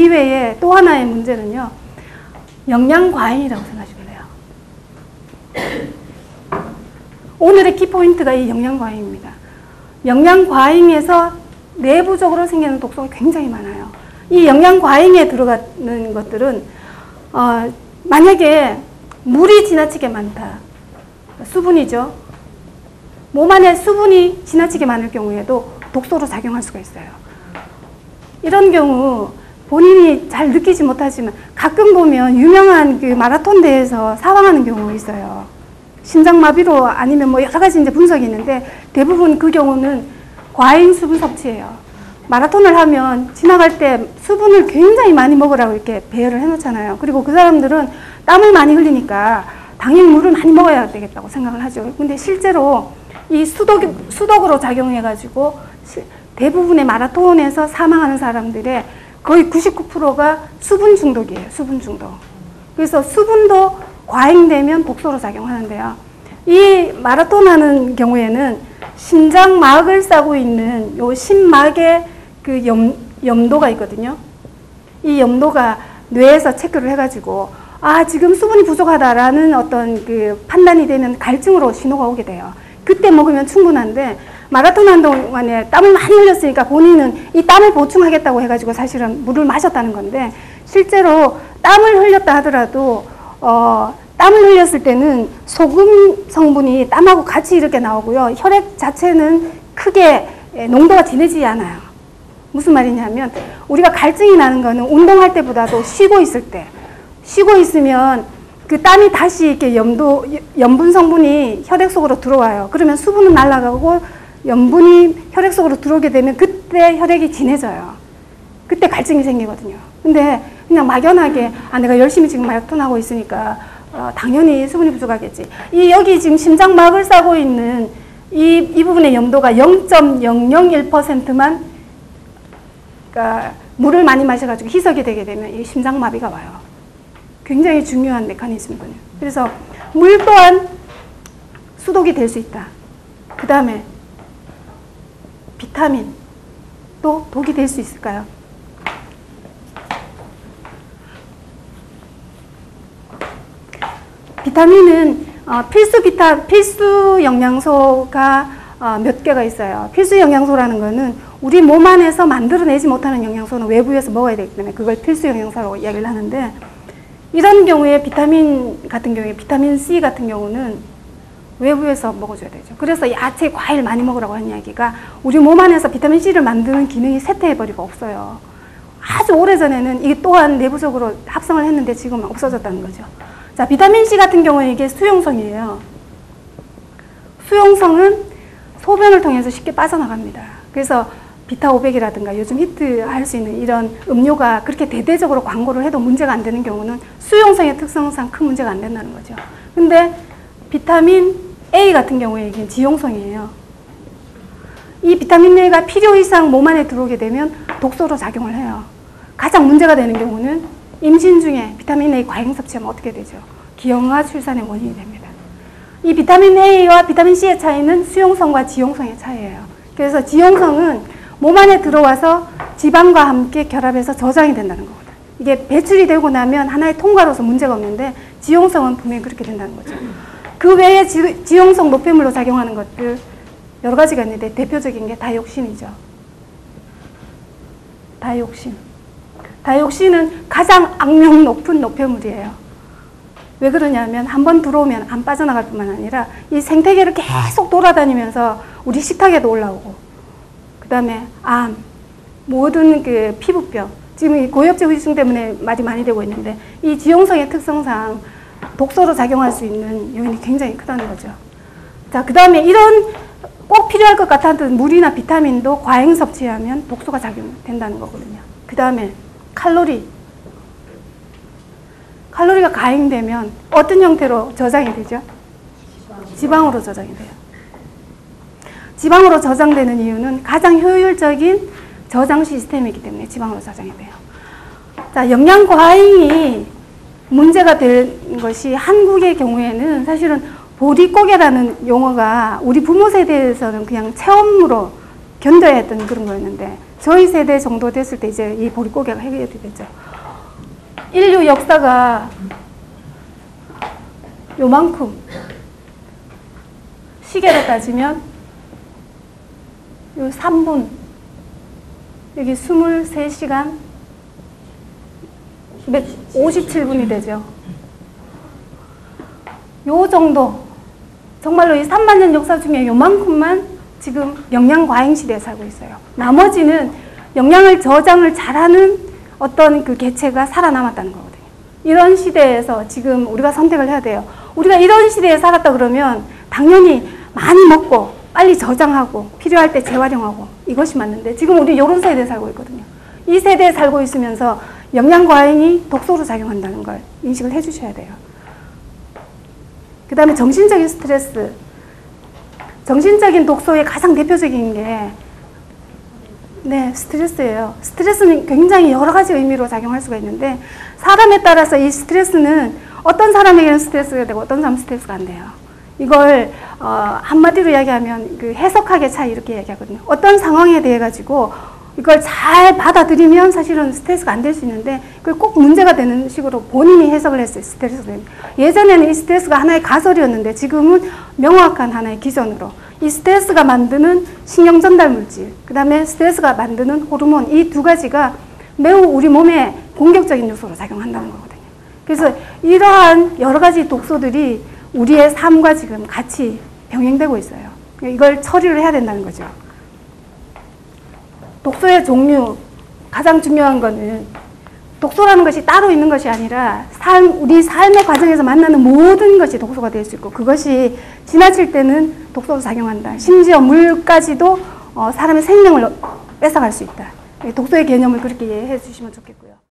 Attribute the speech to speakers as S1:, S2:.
S1: 이외에 또 하나의 문제는요, 영양 과잉이라고 생각하시면 돼요. 오늘의 키포인트가 이 영양 과잉입니다. 영양 과잉에서 내부적으로 생기는 독소가 굉장히 많아요. 이 영양 과잉에 들어가는 것들은 만약에 물이 지나치게 많다, 수분이죠. 몸 안에 수분이 지나치게 많을 경우에도 독소로 작용할 수가 있어요. 이런 경우 본인이 잘 느끼지 못하지만 가끔 보면 유명한 그 마라톤 대회에서 사망하는 경우가 있어요. 심장마비로 아니면 뭐 여러 가지 이제 분석이 있는데 대부분 그 경우는 과잉 수분 섭취예요. 마라톤을 하면 지나갈 때 수분을 굉장히 많이 먹으라고 이렇게 배열을 해놓잖아요. 그리고 그 사람들은 땀을 많이 흘리니까 당연히 물을 많이 먹어야 되겠다고 생각을 하죠. 근데 실제로 이 수독으로 작용해가지고 대부분의 마라톤에서 사망하는 사람들의 거의 99%가 수분 중독이에요. 수분 중독. 그래서 수분도 과잉되면 독소로 작용하는데요. 이 마라톤 하는 경우에는 심장막을 싸고 있는 요 심막에 그 염도가 있거든요. 이 염도가 뇌에서 체크를 해가지고 지금 수분이 부족하다라는 어떤 그 판단이 되는 갈증으로 신호가 오게 돼요. 그때 먹으면 충분한데 마라톤 하는 동안에 땀을 많이 흘렸으니까 본인은 이 땀을 보충하겠다고 해가지고 사실은 물을 마셨다는 건데 실제로 땀을 흘렸다 하더라도 땀을 흘렸을 때는 소금 성분이 땀하고 같이 이렇게 나오고요. 혈액 자체는 크게 농도가 진해지지 않아요. 무슨 말이냐면 우리가 갈증이 나는 거는 운동할 때보다도 쉬고 있을 때, 쉬고 있으면 그 땀이 다시 이렇게 염분 성분이 혈액 속으로 들어와요. 그러면 수분은 날아가고 염분이 혈액 속으로 들어오게 되면 그때 혈액이 진해져요. 그때 갈증이 생기거든요. 근데 그냥 막연하게 내가 열심히 지금 마라톤 하고 있으니까 당연히 수분이 부족하겠지. 여기 지금 심장막을 싸고 있는 이 부분의 염도가 0.001%만 그러니까 물을 많이 마셔가지고 희석이 되게 되면 이 심장마비가 와요. 굉장히 중요한 메커니즘이거든요. 그래서 물 또한 수독이 될 수 있다. 그 다음에 비타민 또 독이 될 수 있을까요? 비타민은 필수 영양소가 몇 개가 있어요. 필수 영양소라는 거는 우리 몸 안에서 만들어내지 못하는 영양소는 외부에서 먹어야 되기 때문에 그걸 필수 영양소라고 이야기를 하는데 이런 경우에 비타민 같은 경우에 비타민 C 같은 경우는 외부에서 먹어줘야 되죠. 그래서 야채, 과일 많이 먹으라고 하는 이야기가 우리 몸 안에서 비타민 C를 만드는 기능이 쇠퇴해버리고 없어요. 아주 오래전에는 이게 또한 내부적으로 합성을 했는데 지금은 없어졌다는 거죠. 자, 비타민 C 같은 경우에 이게 수용성이에요. 수용성은 소변을 통해서 쉽게 빠져나갑니다. 그래서 비타500이라든가 요즘 히트할 수 있는 이런 음료가 그렇게 대대적으로 광고를 해도 문제가 안 되는 경우는 수용성의 특성상 큰 문제가 안 된다는 거죠. 근데 비타민 A 같은 경우에 이게 지용성이에요. 이 비타민 A가 필요 이상 몸 안에 들어오게 되면 독소로 작용을 해요. 가장 문제가 되는 경우는 임신 중에 비타민 A 과잉 섭취하면 어떻게 되죠? 기형아 출산의 원인이 됩니다. 이 비타민 A와 비타민 C의 차이는 수용성과 지용성의 차이예요. 그래서 지용성은 몸 안에 들어와서 지방과 함께 결합해서 저장이 된다는 거거든요. 이게 배출이 되고 나면 하나의 통과로서 문제가 없는데 지용성은 분명히 그렇게 된다는 거죠. 그 외에 지용성 노폐물로 작용하는 것들 여러 가지가 있는데 대표적인 게 다이옥신이죠. 다이옥신은 가장 악명 높은 노폐물이에요. 왜 그러냐면 한번 들어오면 안 빠져나갈 뿐만 아니라 이 생태계를 계속 돌아다니면서 우리 식탁에도 올라오고 그 다음에 암, 모든 그 피부병, 지금 이 고엽제 후유증 때문에 말이 많이 되고 있는데 이 지용성의 특성상 독소로 작용할 수 있는 요인이 굉장히 크다는 거죠. 자, 그 다음에 이런 꼭 필요할 것 같았던 물이나 비타민도 과잉 섭취하면 독소가 작용된다는 거거든요. 그 다음에 칼로리가 과잉되면 어떤 형태로 저장이 되죠? 지방으로 저장이 돼요. 지방으로 저장되는 이유는 가장 효율적인 저장 시스템이기 때문에 지방으로 저장이 돼요. 자, 영양 과잉이 문제가 된 것이 한국의 경우에는 사실은 보릿고개라는 용어가 우리 부모 세대에서는 그냥 체험으로 견뎌야 했던 그런 거였는데 저희 세대 정도 됐을 때 이제 이 보릿고개가 해결이 되죠. 인류 역사가 요만큼, 시계로 따지면 요 3분, 여기 23시간 57분이 되죠. 요 정도, 정말로 이 3만 년 역사 중에 요만큼만 지금 영양 과잉 시대에 살고 있어요. 나머지는 영양을 저장을 잘하는 어떤 그 개체가 살아남았다는 거거든요. 이런 시대에서 지금 우리가 선택을 해야 돼요. 우리가 이런 시대에 살았다 그러면 당연히 많이 먹고 빨리 저장하고 필요할 때 재활용하고 이것이 맞는데 지금 우리 이런 세대에 살고 있거든요. 이 세대에 살고 있으면서 영양 과잉이 독소로 작용한다는 걸 인식을 해 주셔야 돼요. 그 다음에 정신적인 스트레스. 정신적인 독소의 가장 대표적인 게 스트레스예요. 스트레스는 굉장히 여러 가지 의미로 작용할 수가 있는데 사람에 따라서 이 스트레스는 어떤 사람에게는 스트레스가 되고 어떤 사람은 스트레스가 안 돼요. 이걸 한마디로 이야기하면 그 해석학의 차이 이렇게 얘기하거든요. 어떤 상황에 대해 가지고 이걸 잘 받아들이면 사실은 스트레스가 안 될 수 있는데 그걸 꼭 문제가 되는 식으로 본인이 해석을 했어요. 스트레스는. 예전에는 이 스트레스가 하나의 가설이었는데 지금은 명확한 하나의 기전으로 이 스트레스가 만드는 신경 전달 물질, 그 다음에 스트레스가 만드는 호르몬, 이 두 가지가 매우 우리 몸에 공격적인 요소로 작용한다는 거거든요. 그래서 이러한 여러 가지 독소들이 우리의 삶과 지금 같이 병행되고 있어요. 이걸 처리를 해야 된다는 거죠. 독소의 종류, 가장 중요한 거는 독소라는 것이 따로 있는 것이 아니라 우리 삶의 과정에서 만나는 모든 것이 독소가 될 수 있고 그것이 지나칠 때는 독소로 작용한다. 심지어 물까지도 사람의 생명을 뺏어갈 수 있다. 독소의 개념을 그렇게 이해해 주시면 좋겠고요.